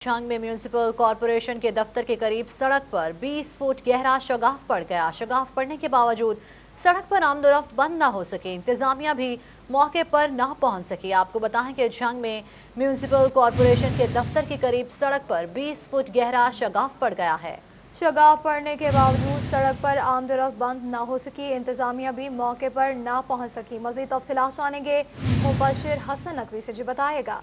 जंग में municipal corporation के दफ्तर के करीब सड़क पर 20 फुट गहरा शगाफ पड़ गया। शगाफ पड़ने के बावजूद सड़क पर आमदोरफ्त बंद न हो सके, इंतजामिया भी मौके पर न पहुंच सकी। आपको बताएं कि जंग में म्यूनिसिपल कॉरपोरेशन के दफ्तर के करीब सड़क पर 20 फुट गहरा शगाफ पड़ गया है। शगाफ पड़ने के बावजूद सड़क पर आमदोरफ्त बंद न हो सकी, इंतजामिया भी मौके पर न पहुंच सकी। मज़ीद तफसीलात जानेंगे मुबशिर हसन नकवी से, जी बताएगा।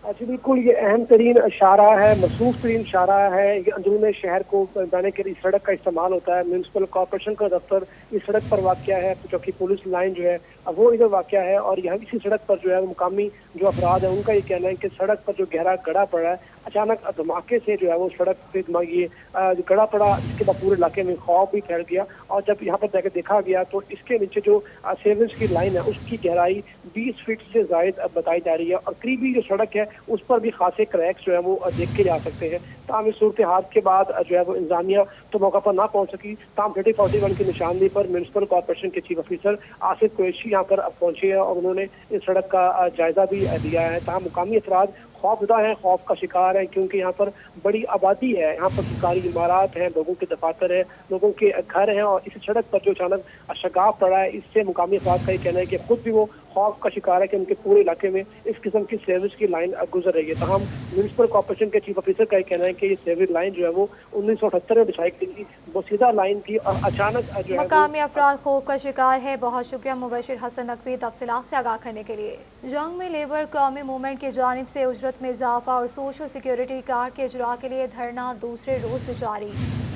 जी बिल्कुल, ये अहम तरीन इशारा है, मसरूफ तरीन इशारा है। ये अंदरून शहर को जाने के लिए सड़क का इस्तेमाल होता है। म्यूनिसिपल कॉरपोरेशन का दफ्तर इस सड़क पर वाक़या है, चौकी पुलिस लाइन जो है वो इधर वाक़या है। और यहाँ इसी सड़क पर जो है मुकामी जो अफराद है उनका ये कहना है कि सड़क पर जो गहरा गड़ा पड़ा है, अचानक धमाके से जो है वो सड़क पे ये गड़ा पड़ा, जिसके बाद पूरे इलाके में खौफ भी फैल गया। और जब यहाँ पर जाकर देखा गया तो इसके नीचे जो सीवरेज की लाइन है उसकी गहराई 20 फीट से ज़ायद बताई जा रही है। और करीबी जो सड़क है उस पर भी खासे क्रैक्स जो है वो देख के जा सकते हैं। ताम इस सूरत हाल के बाद जो है वो इंतजामिया तो मौका पर ना पहुंच सकी। ताम 3041 की निशानदेही पर म्यूनिसिपल कॉरपोरेशन के चीफ ऑफिसर आसिफ कुरैशी यहाँ पर पहुंचे हैं और उन्होंने इस सड़क का जायजा भी लिया है। ताम मुकामी अफराद खौफजदा हैं, खौफ का शिकार है, क्योंकि यहाँ पर बड़ी आबादी है, यहाँ पर सरकारी इमारत हैं, लोगों के दफातर हैं, लोगों के घर हैं। और इस सड़क पर जो अचानक शगाफ पड़ा है, इससे मुकामी अफराद का ये कहना है कि खुद भी वो खौफ का शिकार है कि उनके पूरे इलाके में इस किस्म की सीवरेज की लाइन गुजर रही है। तमाम म्यूनिसिपल कॉरपोरेशन के चीफ ऑफिसर का ये कहना है कि ये सीवरेज लाइन जो है वो 1978 में बिछाई गई थी, वो सीधा लाइन थी और अचानक जो है मुकामी अफराद खौफ का शिकार है। बहुत शुक्रिया मुबशिर हसन नकवी तफसीलात से आगाह करने के लिए। जंग में लेबर कौमी मूवमेंट की जानिब से उजरत में इजाफा और सोशल सिक्योरिटी कार्ड के इजरा के लिए धरना दूसरे रोज भी जारी।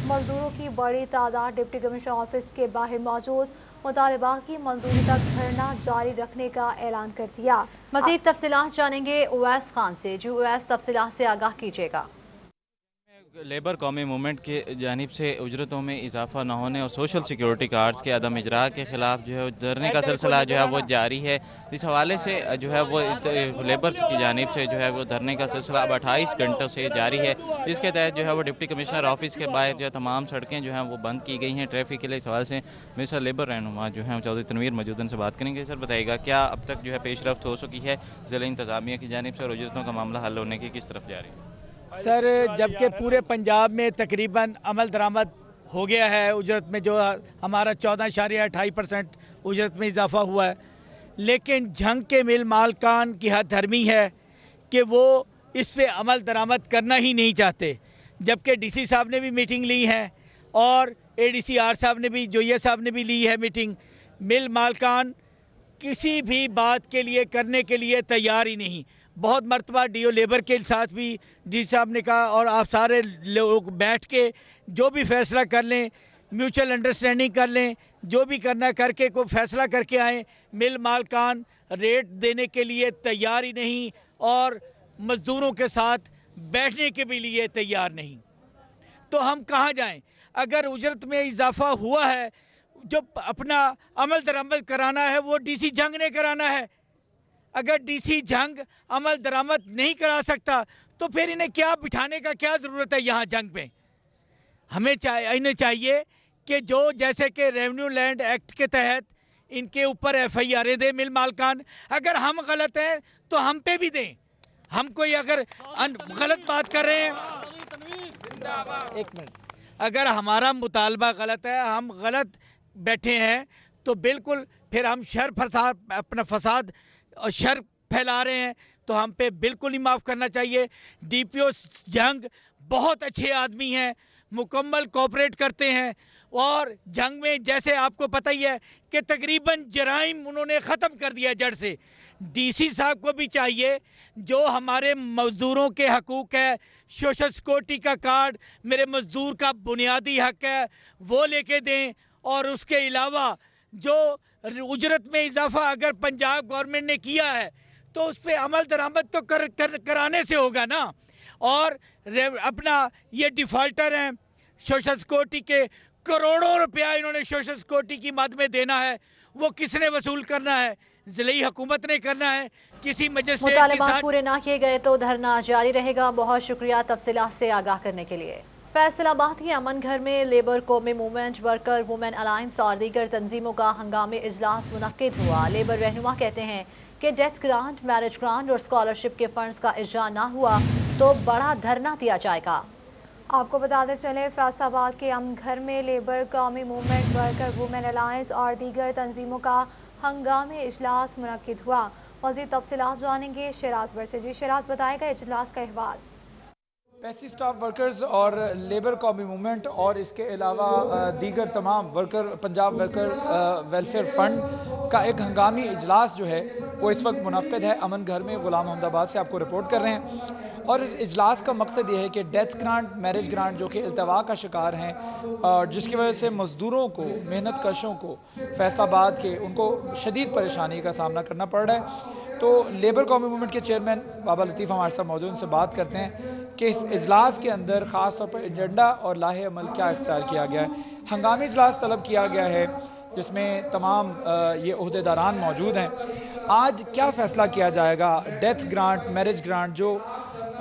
मजदूरों की बड़ी तादाद डिप्टी कमिश्नर ऑफिस के बाहर मौजूद, मुतालबा की मंजूरी तक धरना जारी रखने का ऐलान कर दिया। मजीद तफसीलात जानेंगे उवैस खान से, जो उवैस तफसीलात से आगाह कीजिएगा। लेबर कौमी मूवमेंट की जानिब से उजरतों में इजाफा न होने और सोशल सिक्योरिटी कार्ड्स के अदम इजरा के खिलाफ जो है धरने का सिलसिला जो है वो जारी है। इस हवाले से जो है वो लेबर्स की जानिब से जो है वो धरने का सिलसिला अब 28 घंटों से जारी है। इसके तहत जो है वो डिप्टी कमिश्नर ऑफिस के बाहर जो है तमाम सड़कें जो हैं वो बंद की गई हैं ट्रैफिक के लिए। इस हवाले से मेरे साथ लेबर रहनुमा जो है चौधरी तनवीर मौजूदन से बात करेंगे। सर बताइएगा, क्या अब तक जो है पेशरफ्त हो सकी है ज़िला इंतजामिया की जानिब से और उजरतों का मामला हल होने की किस तरफ जा रही है? सर, जबकि पूरे पंजाब में तकरीबन अमल दरामद हो गया है, उजरत में जो हमारा 14.28% उजरत में इजाफा हुआ है, लेकिन जंग के मिल मालकान की हद धर्मी है कि वो इस पे अमल दरामद करना ही नहीं चाहते। जबकि डीसी साहब ने भी मीटिंग ली है और एडीसीआर साहब ने भी, जोइया साहब ने भी ली है मीटिंग। मिल मालकान किसी भी बात के लिए करने के लिए तैयार ही नहीं। बहुत मरतबा डीओ लेबर के साथ भी डी साहब ने कहा और आप सारे लोग बैठ के जो भी फैसला कर लें, म्यूचुअल अंडरस्टैंडिंग कर लें, जो भी करना करके कोई फैसला करके आए। मिल मालकान रेट देने के लिए तैयार ही नहीं और मजदूरों के साथ बैठने के भी लिए तैयार नहीं। तो हम कहाँ जाएं? अगर उजरत में इजाफा हुआ है, जो अपना अमल दरामद कराना है वो डीसी जंग ने कराना है। अगर डीसी जंग अमल दरामद नहीं करा सकता तो फिर इन्हें क्या बिठाने का क्या जरूरत है यहाँ जंग पे? इन्हें चाहिए कि जो जैसे कि रेवेन्यू लैंड एक्ट के तहत इनके ऊपर FIR दे मिल मालकान। अगर हम गलत हैं तो हम पे भी दें। हम कोई अगर गलत बात कर रहे हैं, एक मिनट, अगर हमारा मुतालबा गलत है, हम गलत बैठे हैं तो बिल्कुल फिर हम अपना फसाद और शर फैला रहे हैं तो हम पे बिल्कुल ही माफ़ करना चाहिए। DPO जंग बहुत अच्छे आदमी हैं, मुकम्मल कोऑपरेट करते हैं और जंग में जैसे आपको पता ही है कि तकरीबन जराइम उन्होंने ख़त्म कर दिया जड़ से। DC साहब को भी चाहिए, जो हमारे मजदूरों के हकूक़ है, सोशल सिक्योरिटी का कार्ड मेरे मजदूर का बुनियादी हक है, वो लेके दें। और उसके अलावा जो उजरत में इजाफा अगर पंजाब गवर्नमेंट ने किया है तो उस पर अमल दरामद तो कराने से होगा ना। और अपना ये डिफॉल्टर हैं सोशल सिक्योरिटी के, करोड़ों रुपया इन्होंने सोशल सिक्योरिटी की मद में देना है, वो किसने वसूल करना है? ज़िली हुकूमत ने करना है। किसी मजिस्ट्रेट के साथ मुतालबात पूरे ना किए गए तो धरना जारी रहेगा। बहुत शुक्रिया तफसीलात से आगाह करने के लिए। फैसलाबाद के अमन घर में लेबर कौमी मूवमेंट, वर्कर वुमेन अलायंस और दीगर तंजीमों का हंगामी इजलास मुनक्किद हुआ। लेबर रहनुमा कहते हैं कि डेथ ग्रांट, मैरिज ग्रांट और स्कॉलरशिप के फंड्स का इजरा ना हुआ तो बड़ा धरना दिया जाएगा। आपको बताते चले, फैसलाबाद के अमन घर में लेबर, कौमी मूवमेंट, वर्कर वुमेन अलायंस और दीगर तंजीमों का हंगामी इजलास मुनक्किद हुआ। मज़ीद तफसीलात जानेंगे शहराज बर से। जी शहराज, बताएगा इजलास का अहवाल। पैसी स्टाफ वर्कर्स और लेबर कौमी मूवमेंट और इसके अलावा दीगर तमाम worker, Punjab worker welfare fund का एक हंगामी इजलास जो है वो इस वक्त मुनक्किद है अमन घर में। गुलाम अहमदाबाद से आपको रिपोर्ट कर रहे हैं। और इस इजलास का मकसद ये है कि डेथ ग्रांट, मैरिज ग्रांट जो कि इल्तवा का शिकार हैं और जिसकी वजह से मजदूरों को, मेहनत कशों को फैसलाबाद के उनको शदीद परेशानी का सामना करना पड़ रहा है। तो लेबर कौमी मूवमेंट के चेयरमैन बाबा लतीफ़ हमारे साथ मौजूद, उनसे बात करते हैं कि इस इजलास के अंदर ख़ास तौर पर एजेंडा और लाहे अमल क्या इख्तियार किया गया है। हंगामी इजलास तलब किया गया है जिसमें तमाम ये ओहदेदारान मौजूद हैं। आज क्या फैसला किया जाएगा? डेथ ग्रांट, मैरिज ग्रांट जो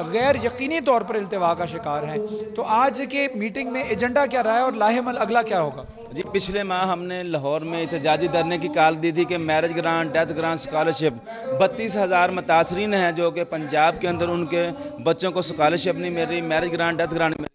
गैर यकीनी तौर पर इल्तिवा का शिकार हैं, तो आज के मीटिंग में एजेंडा क्या रहा है और लाहे अमल अगला क्या होगा? जी, पिछले माह हमने लाहौर में एहतजाजी धरने की कॉल दी थी कि marriage grant, death grant, scholarship 32,000 मुतासरीन हैं जो कि पंजाब के अंदर उनके बच्चों को स्कॉलरशिप नहीं मिल रही, मैरिज ग्रांट, डेथ ग्रांट मिल रही।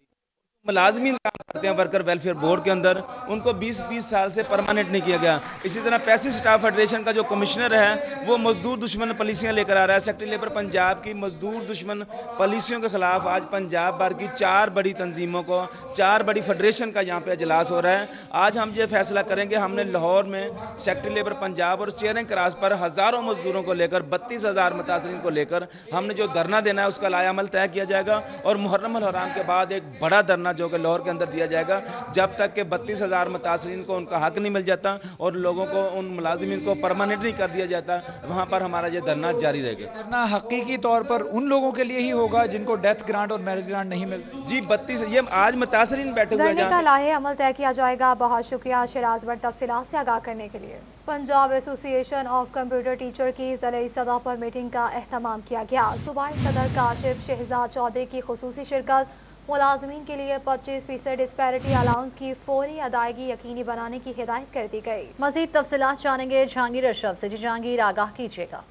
मुलाजमीन काम करते हैं वर्कर वेलफेयर बोर्ड के अंदर, उनको 20-20 साल से परमानेंट नहीं किया गया। इसी तरह पैसी स्टाफ फेडरेशन का जो कमिश्नर है वो मजदूर दुश्मन पॉलिसियां लेकर आ रहा है। सेक्रेटरी लेबर पंजाब की मजदूर दुश्मन पॉलिसियों के खिलाफ आज पंजाब भर की 4 बड़ी तंजीमों को, 4 बड़ी फेडरेशन का यहाँ पे इजलास हो रहा है। आज हम ये फैसला करेंगे। हमने लाहौर में सेक्रेटरी लेबर पंजाब और चेयरिंग क्रॉस पर हजारों मजदूरों को लेकर, 32,000 मुतासरीन को लेकर हमने जो धरना देना है उसका लाया अमल तय किया जाएगा। और मुहर्रम अल हराम के बाद एक बड़ा धरना जो कि लाहौर के अंदर दिया जाएगा जब तक कि 32,000 मुतासरीन को उनका हक नहीं मिल जाता और लोगों को, उन मुलाजिमीन को परमानेंट नहीं कर दिया जाता, वहां पर हमारा ये धरना जारी रहेगा। धरना हकीकी तौर पर उन लोगों के लिए ही होगा जिनको डेथ ग्रांट और मैरिज ग्रांट नहीं मिलती। जी, 32 ये आज मुतासरीन बैठे हुए धरने का लाहे अमल तय किया जाएगा। बहुत शुक्रिया शहराज भट्ट तफसीलात से आगाह करने के लिए। Punjab association of computer teacher की ज़िले सतह पर मीटिंग का एहतमाम किया गया। सूबाई सदर काशिफ शहजाद चौधरी की खुसूसी शिरकत। मुलाजमीन के लिए 25% डिस्पैरिटी अलाउंस की फौरी अदायगी यकीनी बनाने की हिदायत कर दी गई। मजीद तफसीलात जानेंगे जहांगीर अशरफ से। जी जहांगीर, आगाह कीजिएगा।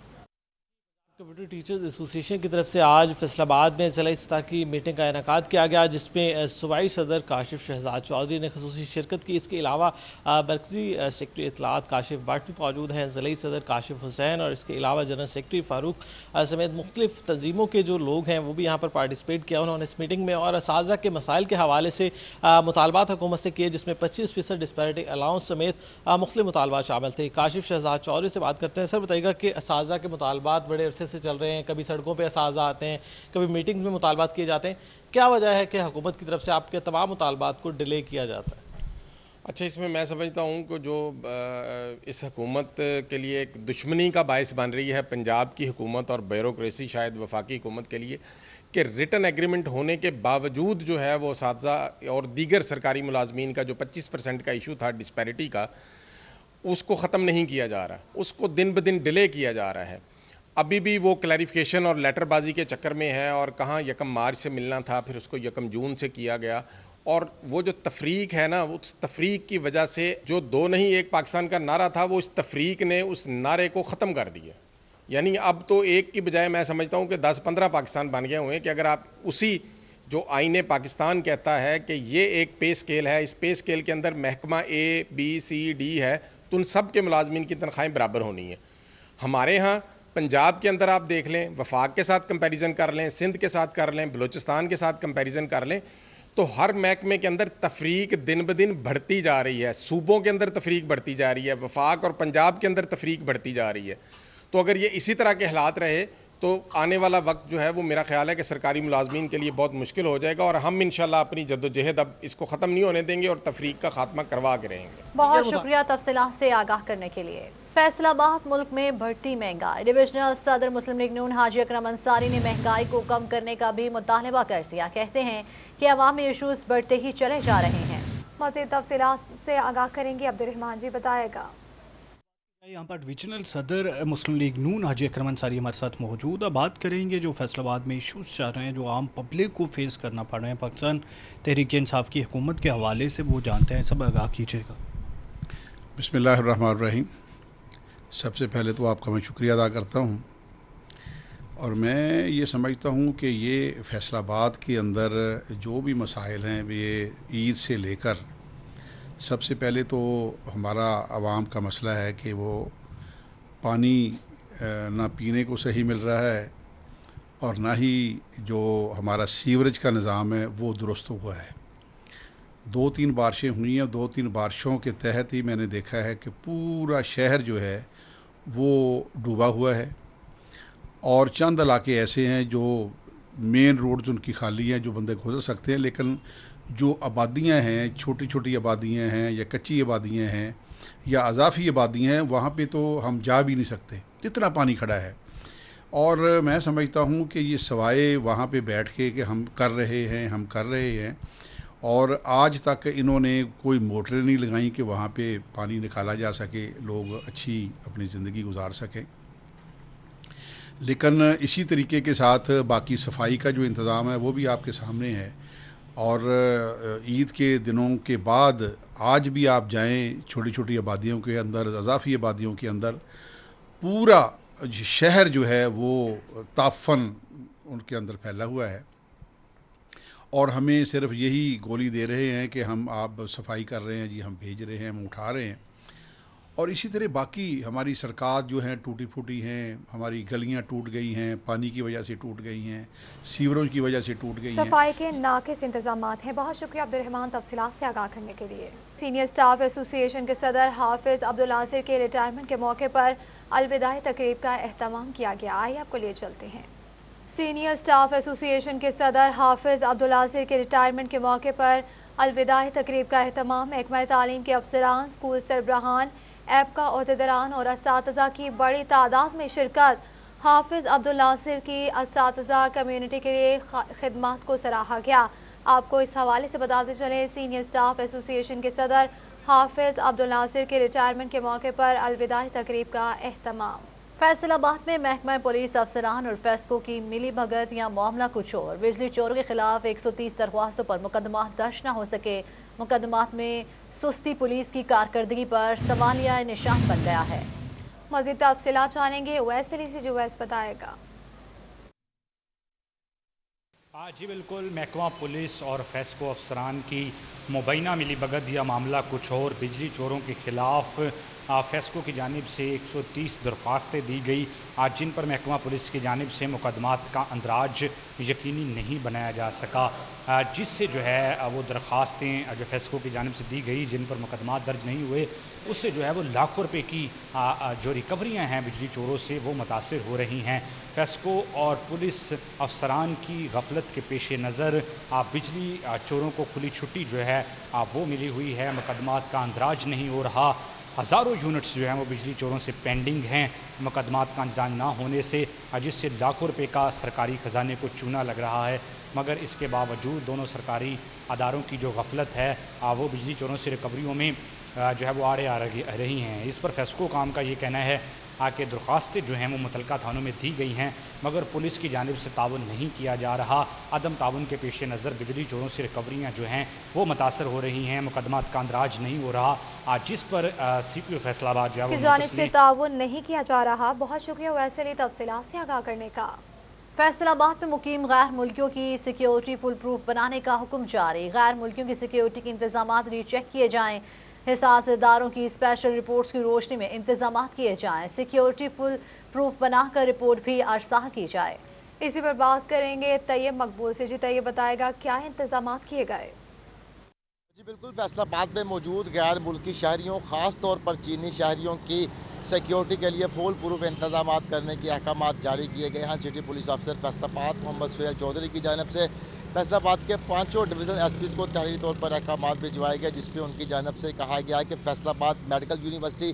कंप्यूटर टीचर्स एसोसिएशन की तरफ से आज फैसलाबाद में ज़िला सतह की मीटिंग का इनेकाद किया गया जिसमें सूबाई सदर काशिफ शहजाद चौधरी ने खसूसी शिरकत की। इसके अलावा मरकजी सेक्रेटरी इत्तलात काशिफ भट्ट भी मौजूद हैं, ज़िला सदर काशिफ हुसैन और इसके अलावा जनरल सेक्रेटरी फारूक समेत मुख्तलिफ तंजीमों के जो लोग हैं वो भी यहाँ पर पार्टिसिपेट किया उन्होंने इस मीटिंग में। और असातिज़ा के मसाइल के हवाले से मुतालबात हुकूमत से किए जिसमें 25% डिस्पैरिटी अलाउंस समेत मुख्तलिफ मुतालबात शामिल थे। काशिफ शहजाद चौधरी से बात करते हैं। सर बताइएगा कि असातिज़ा के मुतालबात बड़े अरसे से चल रहे हैं, कभी सड़कों पे असातिज़ा आते हैं, कभी मीटिंग में मुतालबात किए जाते हैं, क्या वजह है कि हुकूमत की तरफ से आपके तमाम मुतालबात को डिले किया जाता है? अच्छा, इसमें मैं समझता हूँ कि जो इस हुकूमत के लिए एक दुश्मनी का बायस बन रही है पंजाब की हुकूमत और ब्यूरोक्रेसी शायद वफाकी हुकूमत के लिए, कि रिटन एग्रीमेंट होने के बावजूद जो है वो असातिज़ा और दीगर सरकारी मुलाजमीन का जो 25% का इशू था डिस्पैरिटी का, उसको ख़त्म नहीं किया जा रहा, उसको दिन ब दिन डिले किया जा रहा है। अभी भी वो क्लैरिफिकेशन और लेटरबाजी के चक्कर में है और कहाँ 1 मार्च से मिलना था, फिर उसको 1 जून से किया गया। और वो जो तफरीक है ना, उस तफरीक की वजह से जो 2 नहीं 1 पाकिस्तान का नारा था, वो इस तफरीक ने उस नारे को ख़त्म कर दिया। यानी अब तो एक की बजाय मैं समझता हूँ कि 10-15 पाकिस्तान बन गए हुए हैं। कि अगर आप उसी जो आईने पाकिस्तान कहता है कि ये एक पे स्केल है, इस पे स्केल के अंदर महकमा A, B, C, D है, तो उन सब के मुलाजमीन की तनख्वाहें बराबर होनी है। हमारे यहाँ पंजाब के अंदर आप देख लें, वफाक के साथ कंपैरिजन कर लें, सिंध के साथ कर लें, बलूचिस्तान के साथ कंपैरिजन कर लें, तो हर महकमे के अंदर तफरीक दिन ब दिन बढ़ती जा रही है। सूबों के अंदर तफरीक बढ़ती जा रही है, वफाक और पंजाब के अंदर तफरीक बढ़ती जा रही है। तो अगर ये इसी तरह के हालात रहे तो आने वाला वक्त जो है वो मेरा ख्याल है कि सरकारी मुलाजमीन के लिए बहुत मुश्किल हो जाएगा। और हम इंशाल्लाह अपनी जद्दोजहद अब इसको ख़त्म नहीं होने देंगे और तफरीक का खात्मा करवा के रहेंगे। बहुत शुक्रिया तफसीलात से आगाह करने के लिए। फैसलाबाद मुल्क में बढ़ती महंगाई। डिविजनल सदर मुस्लिम लीग नून हाजी अकरम अंसारी ने महंगाई को कम करने का भी मुतालबा कर दिया। कहते हैं कि अवामी इशूज बढ़ते ही चले जा रहे हैं। मज़ीद तफसीलात से आगाह करेंगे अब्दुर्रहमान जी, बताएगा। यहाँ पर डिविजनल सदर मुस्लिम लीग नून हाजी अकरम अंसारी हमारे साथ मौजूद। अब बात करेंगे जो फैसलाबाद में इशूज़ चल रहे हैं, जो आम पब्लिक को फेस करना पड़ रहे हैं पाकिस्तान तहरीक इंसाफ की हुकूमत के हवाले से, वो जानते हैं। सब आगाह कीजिएगा। बिस्मिल्लाहिर्रहमानिर्रहीम। सबसे पहले तो आपका मैं शुक्रिया अदा करता हूँ اور میں یہ سمجھتا ہوں کہ یہ فیصل آباد کے اندر جو بھی مسائل ہیں یہ عید سے لے کر سب سے پہلے تو ہمارا عوام کا مسئلہ ہے کہ وہ پانی نہ پینے کو صحیح مل رہا ہے اور نہ ہی جو ہمارا سیوریج کا نظام ہے وہ درست ہوا ہے. 2-3 بارشیں ہوئی ہیں. 2-3 بارشوں کے تحت ہی میں نے دیکھا ہے کہ پورا شہر جو ہے وہ ڈوبا ہوا ہے اور چند علاقے ایسے ہیں جو مین روڈز ان کی خالی ہیں جو بندے گزر سکتے ہیں, لیکن جو آبادیاں ہیں چھوٹی چھوٹی آبادیاں ہیں یا کچی آبادیاں ہیں یا اضافی آبادیاں ہیں وہاں پہ تو ہم جا بھی نہیں سکتے اتنا پانی کھڑا ہے. اور میں سمجھتا ہوں کہ یہ سوائے وہاں پہ بیٹھ کے کہ ہم کر رہے ہیں اور آج تک انہوں نے کوئی موٹریں نہیں لگائیں کہ وہاں پہ پانی نکالا جا سکے, لوگ اچھی اپنی زندگی گزار سکیں. لیکن اسی طریقے کے ساتھ باقی صفائی کا جو انتظام ہے وہ بھی آپ کے سامنے ہے. اور عید کے دنوں کے بعد آج بھی آپ جائیں چھوٹی چھوٹی آبادیوں کے اندر, اضافی آبادیوں کے اندر, پورا شہر جو ہے وہ تعفن ان کے اندر پھیلا ہوا ہے اور ہمیں صرف یہی گولی دے رہے ہیں کہ ہم آپ صفائی کر رہے ہیں جی, ہم بھیج رہے ہیں, ہم اٹھا رہے ہیں. اور اسی طرح باقی ہماری سڑکیں جو ہیں ٹوٹی پھوٹی ہیں, ہماری گلیاں ٹوٹ گئی ہیں, پانی کی وجہ سے ٹوٹ گئی ہیں, سیوریج کی وجہ سے ٹوٹ گئی ہیں. صفائی کے ناقص انتظامات ہیں. بہت شکریہ عبدالرحمان تفصیلات سے آگاہ کرنے کے لیے. سینئر اسٹاف ایسوسی ایشن کے صدر حافظ عبدالناصر کے ریٹائرمنٹ کے موقع پر الوداعی تقریب کا اہتمام کیا گیا. آئیے آپ کو لے چلتے ہیں. سینئر اسٹاف ایسوسی ایشن کے صدر حافظ عبدالناصر کے ریٹائرمنٹ کے موقع پر الوداعی تقریب کا اہتمام محکمہ تعلیم کے افسران, اسکول سربراہان, ایپ کا عہدیداران اور اساتذہ کی بڑی تعداد میں شرکت. حافظ عبدالناصر کی اساتذہ کمیونٹی کے لیے خدمات کو سراہا گیا. آپ کو اس حوالے سے بتاتے چلیں, سینئر اسٹاف ایسوسی ایشن کے صدر حافظ عبدالناصر کے ریٹائرمنٹ کے موقع پر الوداعی تقریب کا اہتمام. فیصل آباد میں محکمہ پولیس افسران اور فیسکو کی ملی بھگت یا معاملہ کچھ اور. بجلی چوروں کے خلاف 130 درخواستوں پر مقدمات درج نہ ہو سکے. مقدمات میں سستی پولیس کی کارکردگی پر سوالیہ نشان بن گیا ہے. مزید تفصیلات جانیں گے اویس علی سے, جو اویس بتائے گا. جی بالکل, محکمہ پولیس اور فیسکو افسران کی مبینہ ملی بھگت یا معاملہ کچھ اور. بجلی چوروں کے خلاف فیسکو کی جانب سے 130 درخواستیں دی گئی, جن پر محکمہ پولیس کی جانب سے مقدمات کا اندراج یقینی نہیں بنایا جا سکا, جس سے جو ہے وہ درخواستیں جو فیسکو کی جانب سے دی گئی جن پر مقدمات درج نہیں ہوئے, اس سے جو ہے وہ لاکھوں روپے کی جو ریکوریاں ہیں بجلی چوروں سے وہ متاثر ہو رہی ہیں. فیسکو اور پولیس افسران کی غفلت کے پیش نظر بجلی چوروں کو کھلی چھٹی جو ہے وہ ملی ہوئی ہے. مقدمات کا اندراج نہیں ہو رہا. ہزاروں یونٹس جو ہیں وہ بجلی چوروں سے پینڈنگ ہیں مقدمات کا اندراج نہ ہونے سے, جس سے لاکھوں روپے کا سرکاری خزانے کو چونا لگ رہا ہے. مگر اس کے باوجود دونوں سرکاری اداروں کی جو غفلت ہے وہ بجلی چوروں سے ریکوریوں میں جو ہے وہ آڑے آ رہی ہیں. اس پر فیسکو کام کا یہ کہنا ہے کہ درخواستیں جو ہیں وہ متعلقہ تھانوں میں دی گئی ہیں مگر پولیس کی جانب سے تعاون نہیں کیا جا رہا. عدم تعاون کے پیش نظر بجلی چوروں سے ریکوریاں جو ہیں وہ متاثر ہو رہی ہیں. مقدمات کا اندراج نہیں ہو رہا, جس پر سی پی او فیصل آباد جو ہے وہ جانب سے تعاون نہیں کیا جا رہا. بہت شکریہ ویسے ہی تفصیلات سے آگاہ کرنے کا. فیصل آباد میں مقیم غیر ملکیوں کی سیکیورٹی فل پروف بنانے کا حکم جاری. غیر ملکیوں کی سیکیورٹی کے انتظامات ری چیک کیے جائیں. حساس اداروں کی اسپیشل رپورٹس کی روشنی میں انتظامات کیے جائیں. سیکیورٹی فل پروف بنا کر رپورٹ بھی ارسال کی جائے. اسی پر بات کریں گے طیب مقبول سے. جی طیب بتائے گا کیا انتظامات کیے گئے. جی بالکل, فیصل آباد میں موجود غیر ملکی شہریوں خاص طور پر چینی شہریوں کی سیکیورٹی کے لیے فول پروف انتظامات کرنے کے احکامات جاری کیے گئے ہیں. سٹی پولیس افسر فیصل آباد محمد سہیل چودھری کی جانب سے فیصل آباد کے 5 ڈویژن ایس پیز کو تحریری طور پر احکامات بھجوائے گئے, جس پہ ان کی جانب سے کہا گیا کہ فیصل آباد میڈیکل یونیورسٹی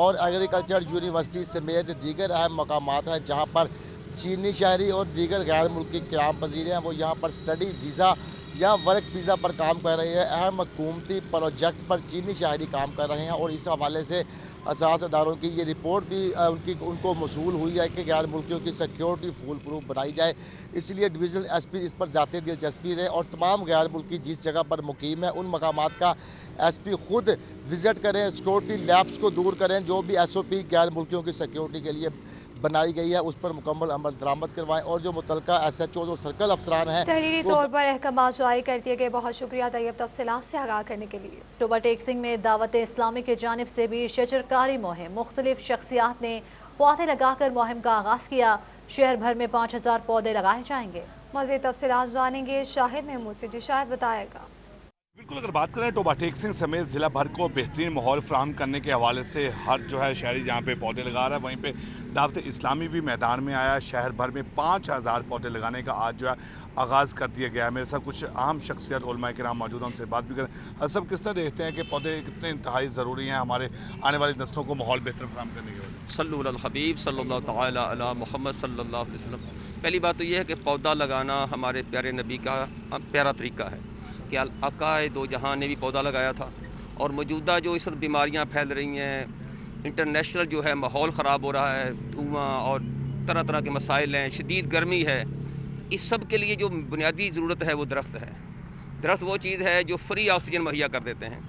اور ایگریکلچر یونیورسٹی سمیت دیگر اہم مقامات ہیں جہاں پر چینی شہری اور دیگر غیر ملکی قیام پذیر ہیں وہ یہاں پر اسٹڈی ویزا یا ورک ویزا پر کام کر رہے ہیں. اہم حکومتی پروجیکٹ پر چینی شہری کام کر رہے ہیں اور اس حوالے سے اساس اداروں کی یہ رپورٹ بھی ان کو موصول ہوئی ہے کہ غیر ملکیوں کی سیکیورٹی فول پروف بنائی جائے. اس لیے ڈویژنل ایس پی اس پر ذاتی دلچسپی رہے اور تمام غیر ملکی جس جگہ پر مقیم ہیں ان مقامات کا ایس پی خود وزٹ کریں, سیکیورٹی لیبس کو دور کریں, جو بھی ایس او پی غیر ملکیوں کی سیکیورٹی کے لیے बनाई गई है उस पर मुकम्मल अमल दरामद करवाएं और जो मुतलका SHO जो सर्कल अफसरान हैं तहरीरी तौर पर अहकाम जारी कर दिए गए। बहुत शुक्रिया तैयब तफसीलात से आगाह करने के लिए। ओवरटेक सिंह में दावत इस्लामी की जानिब से भी शजरकारी मुहिम, मुख्तलिफ शख्सियात ने पौधे लगाकर मुहिम का आगाज किया। शहर भर में 5000 पौधे लगाए जाएंगे। मज़ीद तफसीलात जानेंगे शाहिद महमूद से। जी शाहिद बताएगा। बिल्कुल, अगर बात करें तो ओवरटेक सिंह समेत जिला भर को बेहतरीन माहौल फराहम करने के हवाले से हर जो है शहरी जहाँ पे पौधे लगा रहा है, वहीं पे दावत इस्लामी भी मैदान में आया। शहर भर में 5000 पौधे लगाने का आज जो है आगाज़ कर दिया गया है। मेरे साथ कुछ अहम शख्सियत उलमाए किराम मौजूद हैं, उनसे बात भी करें। सब किस तरह देखते हैं कि पौधे कितने इंतहाई ज़रूरी हैं हमारे आने वाली नस्लों को माहौल बेहतर फराहम करने के लिए? सल्लल्लाहु अलैहि हबीब सल्लल्लाहु तआला अला मुहम्मद सल्लल्लाहु अलैहि वसल्लम। पहली बात तो यह है कि पौधा लगाना हमारे प्यारे नबी का प्यारा तरीका है कि आकाए दो जहां ने भी पौधा लगाया था। और मौजूदा जो इस वक्त बीमारियां फैल रही हैं, इंटरनेशनल जो है माहौल ख़राब हो रहा है, धुआं और तरह तरह के मसाइल हैं, शदीद गर्मी है, इस सब के लिए जो बुनियादी ज़रूरत है वो दरख्त है। दरख्त वो चीज़ है जो फ्री ऑक्सीजन मुहैया कर देते हैं।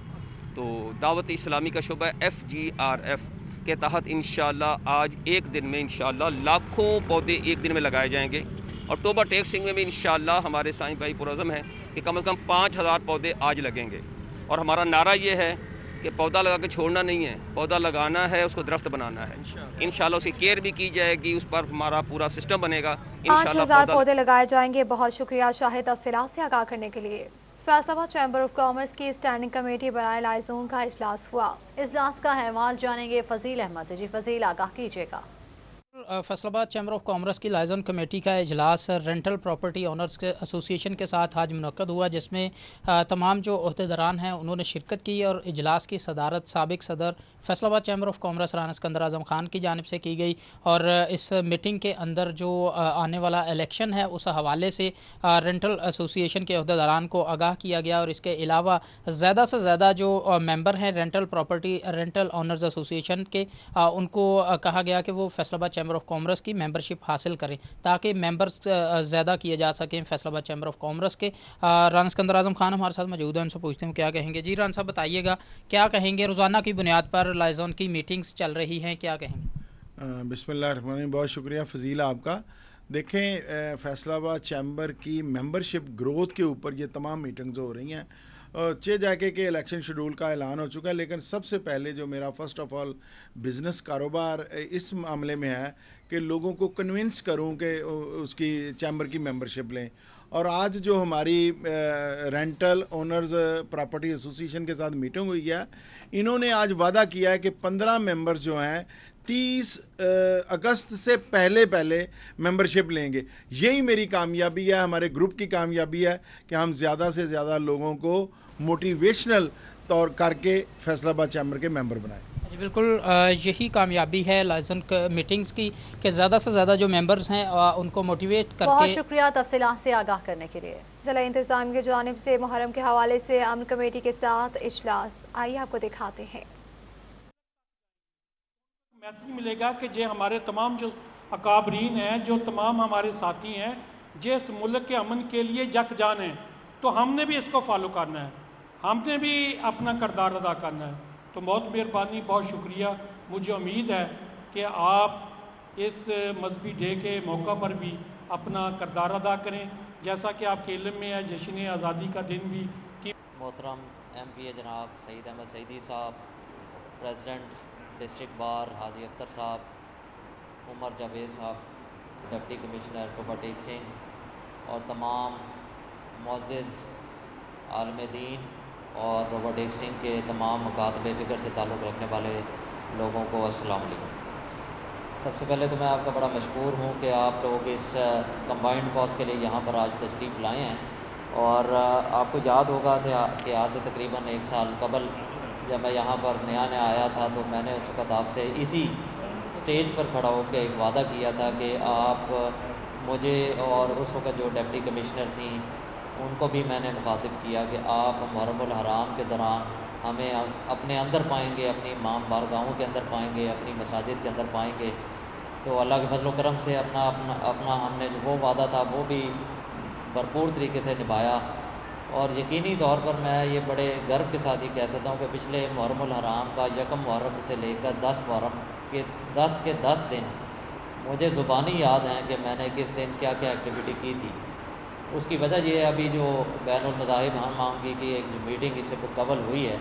तो दावत इस्लामी का शुबा FGRF के तहत इंशाअल्लाह आज एक दिन में इंशाअल्लाह लाखों पौधे एक दिन में लगाए जाएंगे। और ओवरटेक सिंह में भी इंशाअल्लाह हमारे साईं भाई पुरज़म है कि कम से कम 5000 पौधे आज लगेंगे। और हमारा नारा ये है कि पौधा लगा के छोड़ना नहीं है, पौधा लगाना है, उसको दरख्त बनाना है। इंशाअल्लाह उसकी केयर भी की जाएगी, उस पर हमारा पूरा सिस्टम बनेगा। 5000 पौधे लगाए जाएंगे। बहुत शुक्रिया शाहिद तफसीलात से आगाह करने के लिए। फैसलाबाद चैम्बर ऑफ कॉमर्स की स्टैंडिंग कमेटी बराए लाइजोन का इजलास हुआ। इजलास का अहवाल जानेंगे फजील अहमद से। जी फजील, आगाह कीजिएगा। फैसलाबाद चैम्बर ऑफ कॉमर्स की लाइजन कमेटी का इजलास रेंटल प्रॉपर्टी ओनर्स के एसोसिएशन के साथ आज मुनक्कद हुआ, जिसमें तमाम जो अहदेदारान हैं उन्होंने शिरकत की। और इजलास की सदारत साबिक सदर Faisalabad chamber of commerce Rana Sikandar Azam Khan की जानिब से की गई। और इस मीटिंग के अंदर जो आने वाला इलेक्शन है उस हवाले से रेंटल एसोसिएशन के अहदेदारान को आगाह किया गया। और इसके अलावा ज़्यादा से ज़्यादा जो मेंबर हैं rental property rental owners association के, उनको कहा गया कि वो फैसलाबाद चैम्बर ऑफ कॉमर्स की मेंबरशिप हासिल करें ताकि मेंबर्स ज़्यादा किए जा सकें फैसलाबाद चैम्बर ऑफ कॉमर्स के। राना सिकंदर आजम खान हमारे साथ मौजूद हैं, उनसे पूछते हैं क्या कहेंगे। जी राना साहब बताइएगा, क्या कहेंगे? रोज़ाना की बुनियाद पर लाइजोन की मीटिंग्स चल रही हैं, क्या कहेंगे? बिस्मिल्लाहिर्रहमानिर्रहीम, बहुत शुक्रिया फजीला आपका। देखें, फैसलाबाद चैम्बर की मेंबरशिप ग्रोथ के ऊपर ये तमाम मीटिंग्स हो रही हैं। 6 जाके के इलेक्शन शेड्यूल का ऐलान हो चुका है, लेकिन सबसे पहले जो मेरा फर्स्ट ऑफ ऑल बिज़नेस कारोबार इस मामले में है कि लोगों को कन्विंस करूं कि उसकी चैम्बर की मेंबरशिप लें। और आज जो हमारी रेंटल ओनर्स प्रॉपर्टी एसोसिएशन के साथ मीटिंग हुई है, इन्होंने आज वादा किया है कि 15 मेंबर्स जो हैं 30 अगस्त से पहले मेंबरशिप लेंगे। यही मेरी कामयाबी है, हमारे ग्रुप की कामयाबी है कि हम ज़्यादा से ज़्यादा लोगों को मोटिवेशनल तौर करके फैसलाबाद चैम्बर के मेंबर बनाएं। जी बिल्कुल, यही कामयाबी है लाइजन मीटिंग्स की कि ज़्यादा से ज़्यादा जो मेंबर्स हैं उनको मोटिवेट करके। बहुत शुक्रिया तफसीलात से आगाह करने के लिए। जिला इंतजाम की जानिब से मुहर्रम के हवाले से अमन कमेटी के साथ इजलास, आइए आपको दिखाते हैं। मैसेज मिलेगा कि जे हमारे तमाम जो अकाबरीन हैं, जो तमाम हमारे साथी हैं, जिस मुल्क के अमन के लिए यकजान हैं, तो हमने भी इसको फॉलो करना है, हमने भी अपना किरदार अदा करना है। तो बहुत मेहरबानी, बहुत शुक्रिया। मुझे उम्मीद है कि आप इस मजहबी डे के मौका पर भी अपना किरदार अदा करें, जैसा कि आपके इल्म में है जश्न आज़ादी का दिन भी कि मोहतरम MPA जनाब सईद अहमद सईदी साहब, प्रेसिडेंट डिस्ट्रिक्ट बार हाजी अख्तर साहब, उमर जावेद साहब, डिप्टी कमिश्नर ओवरटेक सिंह और तमाम मुअज़्ज़िज़ आलिम दीन और ओवरटेक सिंह के तमाम मकातबे फ़िक्र से ताल्लुक़ रखने वाले लोगों को अस्सलाम वालेकुम। सबसे पहले तो मैं आपका बड़ा मशकूर हूँ कि आप लोग इस कंबाइंड कॉज के लिए यहाँ पर आज तशरीफ़ लाए हैं। और आपको याद होगा कि आज से तकरीबन 1 साल कबल जब मैं यहाँ पर नया आया था तो मैंने उस वक़्त आपसे इसी स्टेज पर खड़ा होकर एक वादा किया था कि आप मुझे और उस वक़्त जो डिप्टी कमिश्नर थी उनको भी मैंने मुखातिब किया कि आप मुहर्रमुल हराम के दौरान हमें अपने अंदर पाएंगे, अपनी इमाम बारगाहों के अंदर पाएंगे, अपनी मसाजिद के अंदर पाएंगे। तो अल्लाह के फजल करम से अपना हमने जो वो वादा था वो भी भरपूर तरीके से निभाया। और यकीनी तौर पर मैं ये बड़े गर्व के साथ ही कह सकता हूँ कि पिछले मुहर्रमुल हराम का 1 मुहर्रम से लेकर 10 मुहर्रम के 10 दिन مجھے زبانی یاد ہیں کہ میں نے کس دن کیا کیا ایکٹیویٹی کی تھی. اس کی وجہ یہ ہے ابھی جو بین المذاہب ہم کی ایک جو میٹنگ اس سے مکمل ہوئی ہے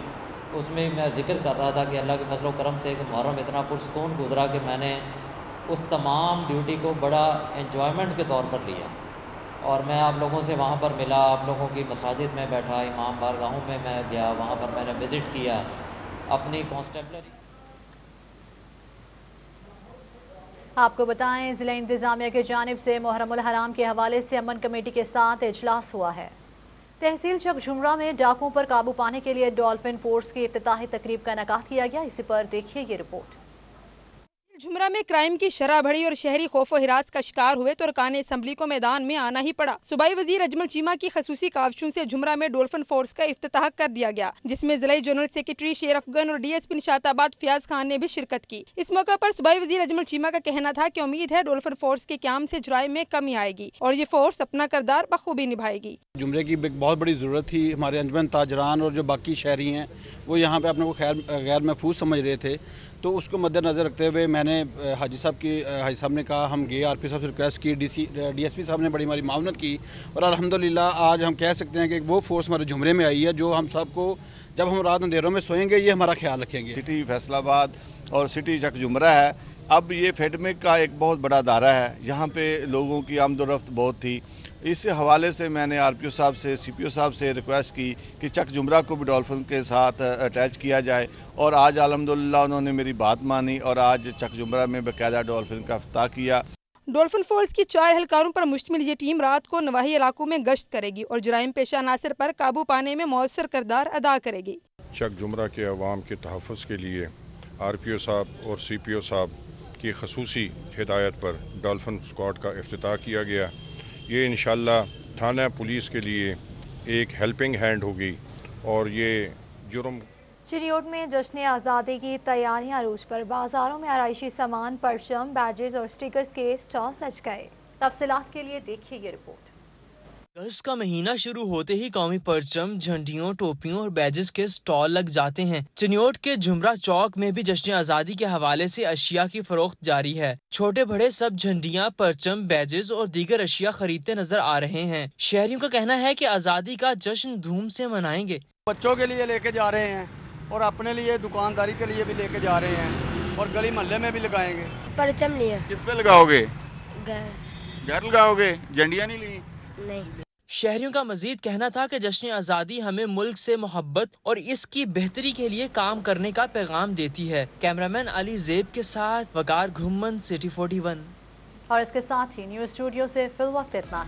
اس میں میں ذکر کر رہا تھا کہ اللہ کے فضل و کرم سے کہ محرم اتنا پرسکون گزرا کہ میں نے اس تمام ڈیوٹی کو بڑا انجوائمنٹ کے طور پر لیا. اور میں آپ لوگوں سے وہاں پر ملا, آپ لوگوں کی مساجد میں بیٹھا, امام بارگاہوں میں گیا, وہاں پر میں نے وزٹ کیا اپنی کانسٹیبلری. آپ کو بتائیں ضلع انتظامیہ کی جانب سے محرم الحرام کے حوالے سے امن کمیٹی کے ساتھ اجلاس ہوا ہے. تحصیل چک جھمرہ میں ڈاکوؤں پر قابو پانے کے لیے ڈولفن فورس کی افتتاحی تقریب کا انعقاد کیا گیا. اسی پر دیکھیے یہ رپورٹ. جھمرہ میں کرائم کی شرح بڑھی اور شہری خوف و ہراس کا شکار ہوئے تو ارکان اسمبلی کو میدان میں آنا ہی پڑا. صوبائی وزیر اجمل چیمہ کی خصوصی کاوشوں سے جھمرہ میں ڈولفن فورس کا افتتاح کر دیا گیا, جس میں ضلعی جنرل سیکریٹری شیر افغن اور ڈی ایس پی نشاط آباد فیاض خان نے بھی شرکت کی. اس موقع پر صوبائی وزیر اجمل چیمہ کا کہنا تھا کہ امید ہے ڈولفن فورس کے قیام سے جرائم میں کمی آئے گی اور یہ فورس اپنا کردار بخوبی نبھائے گی. جمرے کی بہت بڑی ضرورت تھی. ہمارے انجمن تاجران اور جو باقی شہری ہیں وہ یہاں پہ اپنے کو غیر محفوظ سمجھ رہے تھے, تو اس کو مد نظر رکھتے ہوئے میں نے حاجی صاحب نے کہا, ہم گئے آر پی صاحب سے ریکویسٹ کی, ڈی ایس پی صاحب نے بڑی ہماری معاونت کی اور الحمدللہ آج ہم کہہ سکتے ہیں کہ وہ فورس ہمارے جمرے میں آئی ہے جو ہم سب کو جب ہم رات اندھیروں میں سوئیں گے یہ ہمارا خیال رکھیں گے. سٹی فیصل آباد اور سٹی چک جمرہ ہے. اب یہ فیڈمک کا ایک بہت بڑا دائرہ ہے, یہاں پہ لوگوں کی آمد و رفت بہت تھی. اس حوالے سے میں نے آر پی او صاحب سے سی پی او صاحب سے ریکویسٹ کی کہ چک جمرہ کو بھی ڈولفن کے ساتھ اٹیچ کیا جائے, اور آج الحمدللہ انہوں نے میری بات مانی اور آج چک جمرہ میں باقاعدہ ڈولفن کا افتتاح کیا. ڈولفن فورس کی 4 اہلکاروں پر مشتمل یہ ٹیم رات کو نواحی علاقوں میں گشت کرے گی اور جرائم پیشہ عناصر پر قابو پانے میں مؤثر کردار ادا کرے گی. چک جمرہ کے عوام کے تحفظ کے لیے آر پی او صاحب اور سی پی او صاحب کی خصوصی ہدایت پر ڈولفن اسکواڈ کا افتتاح کیا گیا. یہ انشاءاللہ تھانہ پولیس کے لیے ایک ہیلپنگ ہینڈ ہوگی اور یہ جرم. چریوٹ میں جشن آزادی کی تیاریاں عروج پر. بازاروں میں آرائشی سامان, پرچم, بیجز اور سٹیکرز کے اسٹال سج گئے. تفصیلات کے لیے دیکھیے یہ رپورٹ. اگست کا مہینہ شروع ہوتے ہی قومی پرچم, جھنڈیوں, ٹوپیوں اور بیجز کے سٹال لگ جاتے ہیں. چنیوٹ کے جھمرہ چوک میں بھی جشن آزادی کے حوالے سے اشیاء کی فروخت جاری ہے. چھوٹے بڑے سب جھنڈیاں, پرچم, بیجز اور دیگر اشیاء خریدتے نظر آ رہے ہیں. شہریوں کا کہنا ہے کہ آزادی کا جشن دھوم سے منائیں گے. بچوں کے لیے لے کے جا رہے ہیں اور اپنے لیے دکانداری کے لیے بھی لے کے جا رہے ہیں اور گلی محلے میں بھی لگائیں گے. پرچم نہیں ہے. کس پہ لگاؤ گے؟ گھر لگاؤ گے. جھنڈیاں نہیں لی؟ نہیں. شہریوں کا مزید کہنا تھا کہ جشن آزادی ہمیں ملک سے محبت اور اس کی بہتری کے لیے کام کرنے کا پیغام دیتی ہے. کیمرامین علی زیب کے ساتھ وقار گھمن, سٹی 41. اور اس کے ساتھ ہی نیوز اسٹوڈیو سے فی الوقت اتنا.